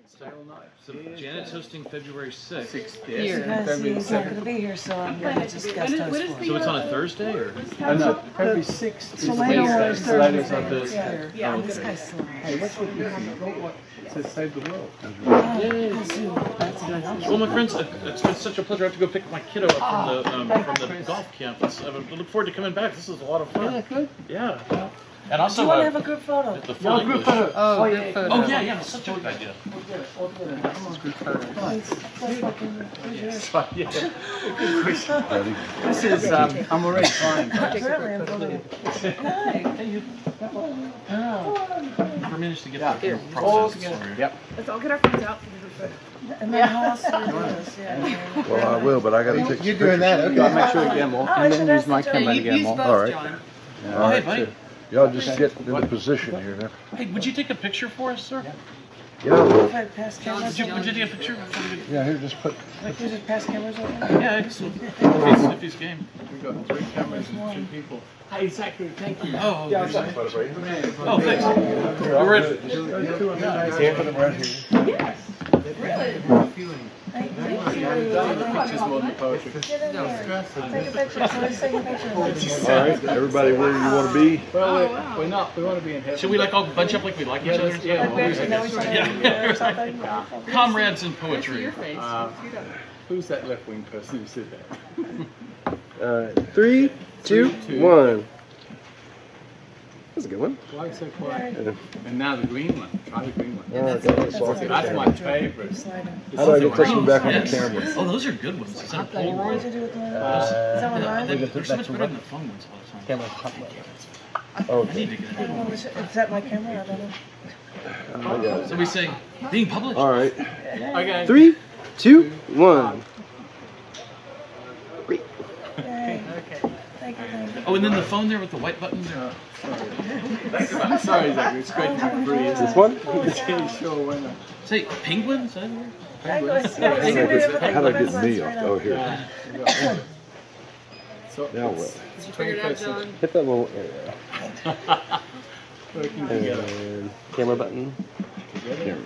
So Janet's hosting February 6th. Here. Because he's not going to be here, so I'm going to just guest host for him. So it's on a Thursday, or? No, February 6th. So later was Thursday. Thursday. Yeah, this guy's slow. Hey, what's with you? It says save the world. Well, my friends, it's been such a pleasure. I have to go pick my kiddo up from the golf camp. I look forward to coming back. This is a lot of fun. Yeah, good. Yeah. And also, Do you want to have a group photo? The full English. Oh, yeah. Oh, yeah, that's such a good idea. This is, I'm already flying. I managed to get that All process. together. Yep. Let's all get our phones out. And then how else do we do this? Yeah. Well, I will, but I got to take. You're doing that? Okay, I'll make sure you get them all. And then use my camera to get them all. All right. Oh, hey, buddy. Y'all just get into position here now. Hey, would you take a picture for us, sir? Yeah. If I pass cameras Would you over? take a picture? Yeah, here, just put. Like, you just pass cameras over? Yeah, excellent. If he's game. We've got 3 cameras and 2 people. Hey, Zachary, thank you. Oh, Yeah, thanks. Zachary. Oh, thanks. We're ready. Put them right here. Thank you. Pictures more than poetry. Take a picture. Somebody's taking pictures. All right, everybody, where you want to be? Well, we're not. We want to be in heaven. Should we like all bunch up like we like each other? Yeah, Like we actually know each other. Yeah. Or something. Comrades in poetry. Who's that left-wing person who said that? 3, 2, 1. That's a good one. Why so quiet? And now the green one. Try the green one. That's my favorite. How do I get this one back on the camera? Oh, those are good ones. Is that a What Polaroid? did you do with mine? Is that one mine? They're so much better than the phone ones all the time. I need to get it. Is that my camera? I don't know. So we say, being published. All right. Okay. 3, 2, 1. Yay. Thank you. Oh, and then the phone there with the white buttons. I'm sorry, Zachary. It's great to be free. This one? Sure, why not? Say, penguins? Is that weird? How do I get me off? Oh, here. So, Now what? Figured out, John. Hit that little area. working together. And camera button.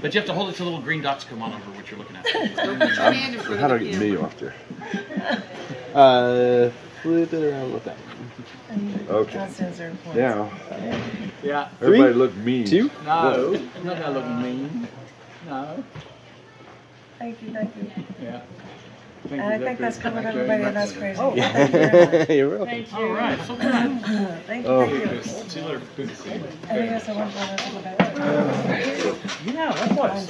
But you have to hold it till little green dots come on over what you're looking at. How do I get me off there? Flip it around with that one. Okay. Costumes are important. Now, Yeah. everybody look mean. 2. No, I'm not gonna look mean. No. Thank you. Yeah. And I think that's covered everybody, and that's crazy. Oh, Thank you very much. you're welcome. Thank you. All right, so good. Thank Oh. you. See you later. I think that's the one for us to go back. Yeah, likewise.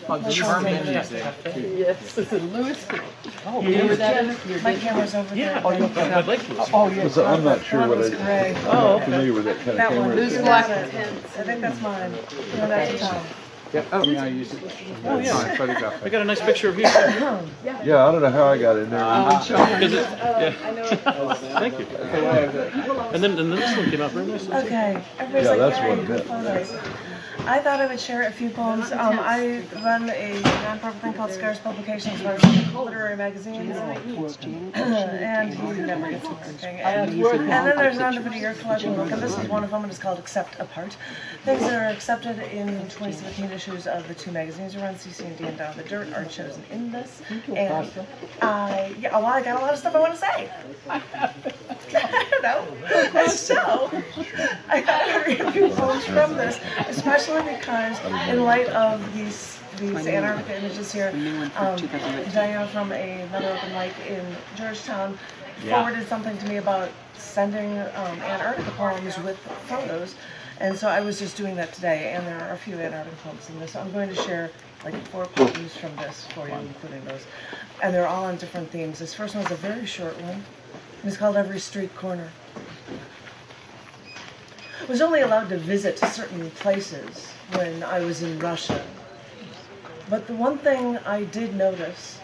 Oh, did you harm any of that? Yes, it's a Lewis. Oh, Remember that? My camera's over there. yeah. I'd like to. Oh, yes. So I'm not sure what That I. was gray. I'm not familiar with that kind of That one. camera. Lewis That's black it. intense. I think that's mine. No, that's Tom. Yep. Oh, yeah, I use it. Oh, yeah. My photograph. I got a nice picture of you. Yeah, I don't know how I got in there. Because it, Thank you. And then this one came out very nice. Okay. Everybody's Yeah, like, that's yay, what it good meant. photos. I thought I would share a few poems. I run a nonprofit thing called Scars Publications, where I write literary magazines. And he never gets anything. And then there's an under-video collection book, and this is one of them, and it's called Accept Apart. Things that are accepted in 2017 issues of the 2 magazines we run, CC&D and Down the Dirt, art shows in this. And I got a lot of stuff I want to say. I don't know. And so, I thought I'd read a few poems from this, especially because in light of these Antarctica images here, Diana from another open mic in Georgetown forwarded something to me about sending Antarctica poems with photos. And so I was just doing that today, and there are a few Antarctica poems in this. So I'm going to share like 4 poems from this for you, including those. And they're all on different themes. This first one's a very short one, and it's called Every Street Corner. I was only allowed to visit certain places when I was in Russia. But the one thing I did notice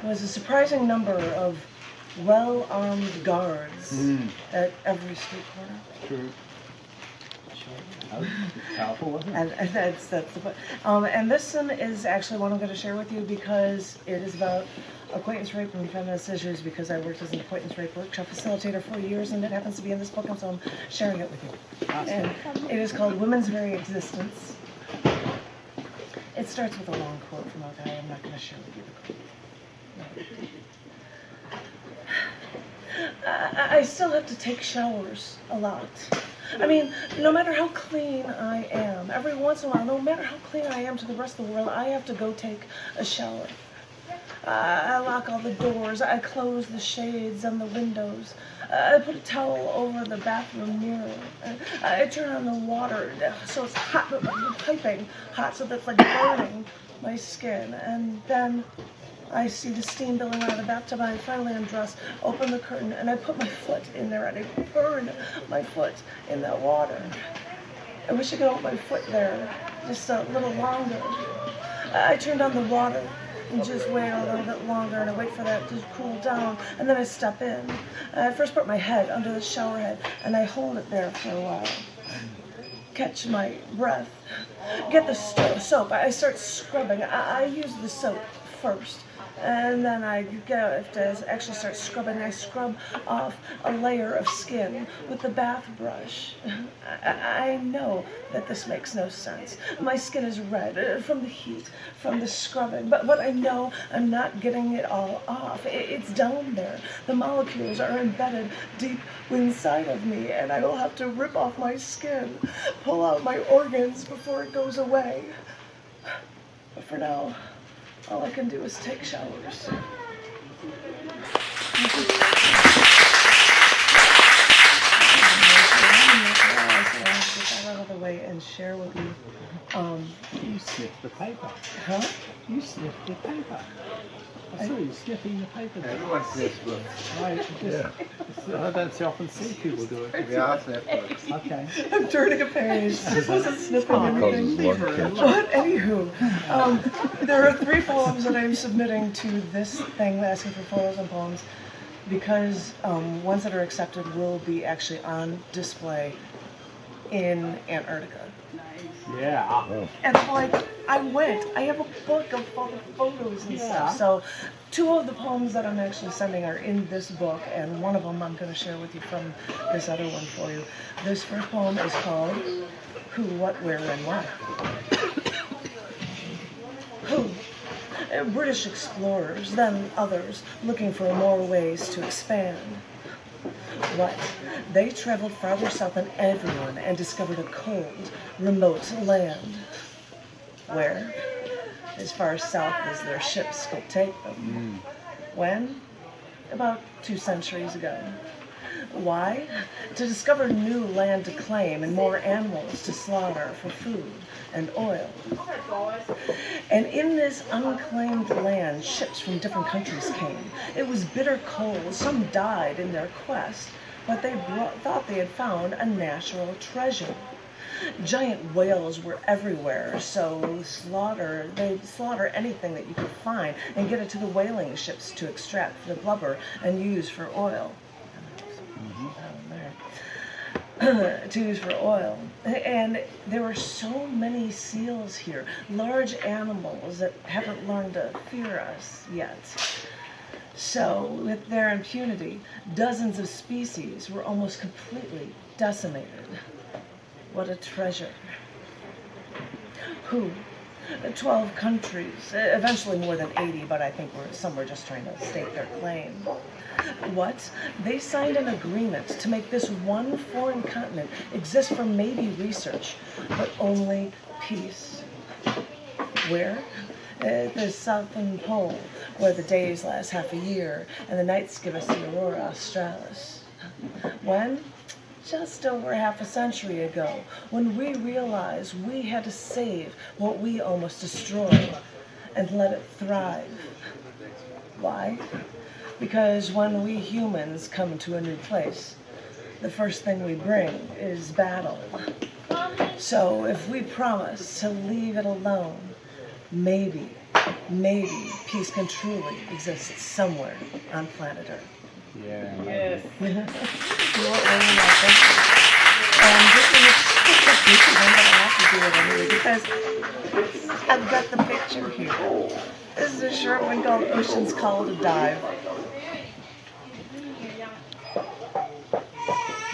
was a surprising number of well-armed guards at every street corner. True. And that's the point. And this one is actually one I'm going to share with you because it is about acquaintance rape and feminist issues, because I worked as an acquaintance rape workshop facilitator for years, and it happens to be in this book, and so I'm sharing it with you. And it is called Women's Very Existence. It starts with a long quote from a guy. I'm not going to share with you the quote. No. I still have to take showers a lot. I mean, no matter how clean I am, every once in a while, no matter how clean I am to the rest of the world, I have to go take a shower. I lock all the doors, I close the shades on the windows, I put a towel over the bathroom mirror, I turn on the water so it's hot, piping hot, so that's like burning my skin, and then I see the steam billowing out of the bathtub, and I finally undress, open the curtain, and I put my foot in there, and I burn my foot in that water. I wish I could hold my foot there just a little longer. I turned on the water and just wait a little bit longer, and I wait for that to cool down, and then I step in. I first put my head under the shower head, and I hold it there for a while. Catch my breath. Get the soap. I start scrubbing. I use the soap first. And then I have to actually start scrubbing. I scrub off a layer of skin with the bath brush. I know that this makes no sense. My skin is red from the heat, from the scrubbing, but I know I'm not getting it all off. It's down there. The molecules are embedded deep inside of me, and I will have to rip off my skin, pull out my organs before it goes away. But for now, all I can do is take showers. Out of the way and share with you. You sniffed the paper. Huh? You sniffed the paper. I saw you sniffing the paper there. Everyone sniffs books. Right, I don't often see people do it. Yeah, I sniff books. Okay. I'm turning a page. This wasn't sniffing anything. But anywho, there are 3 poems that I'm submitting to this thing, asking for photos and poems, because ones that are accepted will be actually on display in Antarctica. Yeah. And like, I have a book of all the photos and stuff. So 2 of the poems that I'm actually sending are in this book, and one of them I'm going to share with you from this other one for you. This first poem is called Who, What, Where, and Why. Who? British explorers, then others, looking for more ways to expand. What? They traveled farther south than everyone and discovered a cold, remote land. Where? As far south as their ships could take them. When? About 2 centuries ago. Why? To discover new land to claim and more animals to slaughter for food and oil. And in this unclaimed land, ships from different countries came. It was bitter cold. Some died in their quest, but they thought they had found a natural treasure. Giant whales were everywhere, so they'd slaughter anything that you could find and get it to the whaling ships to extract the blubber and use for oil. To use for oil. And there were so many seals here, large animals that haven't learned to fear us yet. So, with their impunity, dozens of species were almost completely decimated. What a treasure. Who? 12 countries, eventually more than 80, but I think some were just trying to stake their claim. What? They signed an agreement to make this one foreign continent exist for maybe research, but only peace. Where? The southern pole, where the days last half a year and the nights give us the aurora australis. When? Just over half a century ago, when we realized we had to save what we almost destroyed and let it thrive. Why? Because when we humans come to a new place, the first thing we bring is battle. So if we promise to leave it alone, maybe peace can truly exist somewhere on planet Earth. Yeah. Yes. You won't really know, thank you. And this one is just a picture one, but I have to do it anyway because I've got the picture here. This is a short one called Ocean's Call to Dive.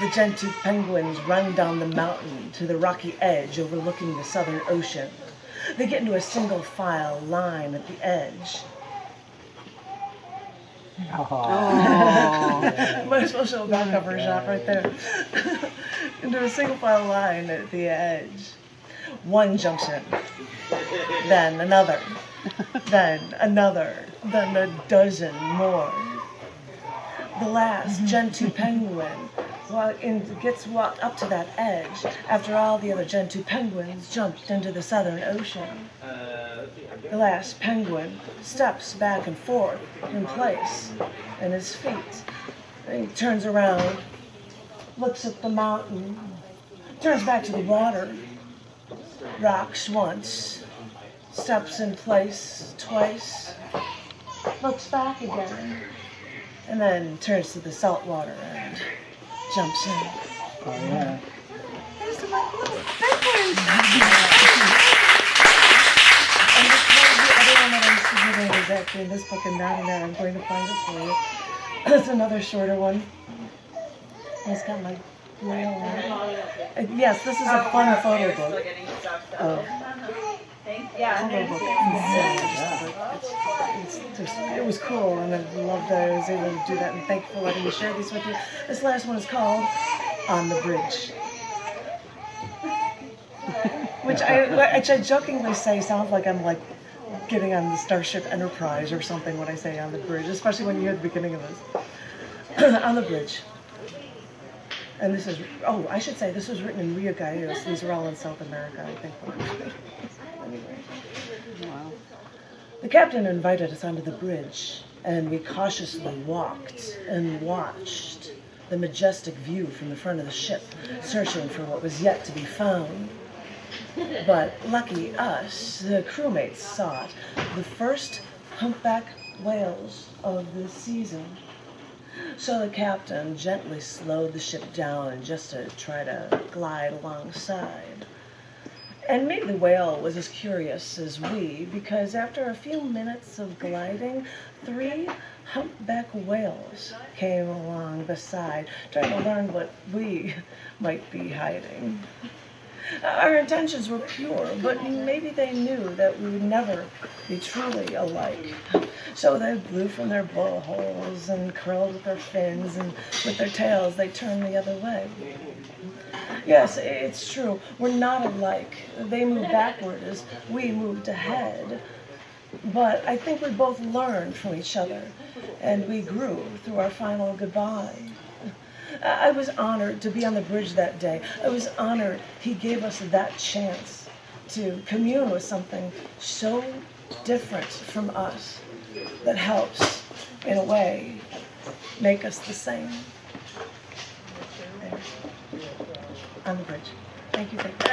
The gentoo penguins run down the mountain to the rocky edge overlooking the southern ocean. They get into a single file line at the edge. Might as well show a back-cover shot right there. Into a single file line at the edge. One jumps in, then another, then another, then a dozen more. The last Gen 2 penguin gets up to that edge after all the other Gen 2 penguins jumped into the Southern Ocean. The last penguin steps back and forth in place in his feet. And he turns around, looks at the mountain, turns back to the water, rocks once, steps in place twice, looks back again, and then turns to the salt water and jumps in. Oh, yeah. Here's to my little penguins! And the other one that I'm submitting is actually in this book and not in there. I'm going to find it for you. It's another shorter one. It's got my whale on it. Yes, this is a fun photo book. It was cool, and I loved that I was able to do that, and thank you for letting me share these with you. This last one is called On the Bridge. Which I jokingly say sounds like I'm like getting on the Starship Enterprise or something when I say on the bridge, especially when you hear the beginning of this. On the bridge. And this is, oh, I should say this was written in Rio Gallegos. These are all in South America, I think. Anyway. Wow. The captain invited us onto the bridge, and we cautiously walked and watched the majestic view from the front of the ship, searching for what was yet to be found. But lucky us, the crewmates saw it, the first humpback whales of the season. So the captain gently slowed the ship down and just to try to glide alongside. And maybe the whale was as curious as we, because after a few minutes of gliding, 3 humpback whales came along beside, trying to learn what we might be hiding. Our intentions were pure, but maybe they knew that we would never be truly alike. So they blew from their blowholes and curled with their fins, and with their tails they turned the other way. Yes, it's true. We're not alike. They moved backward as we moved ahead. But I think we both learned from each other, and we grew through our final goodbye. I was honored to be on the bridge that day. I was honored he gave us that chance to commune with something so different from us that helps, in a way, make us the same. There. On the bridge. Thank you. Thank you.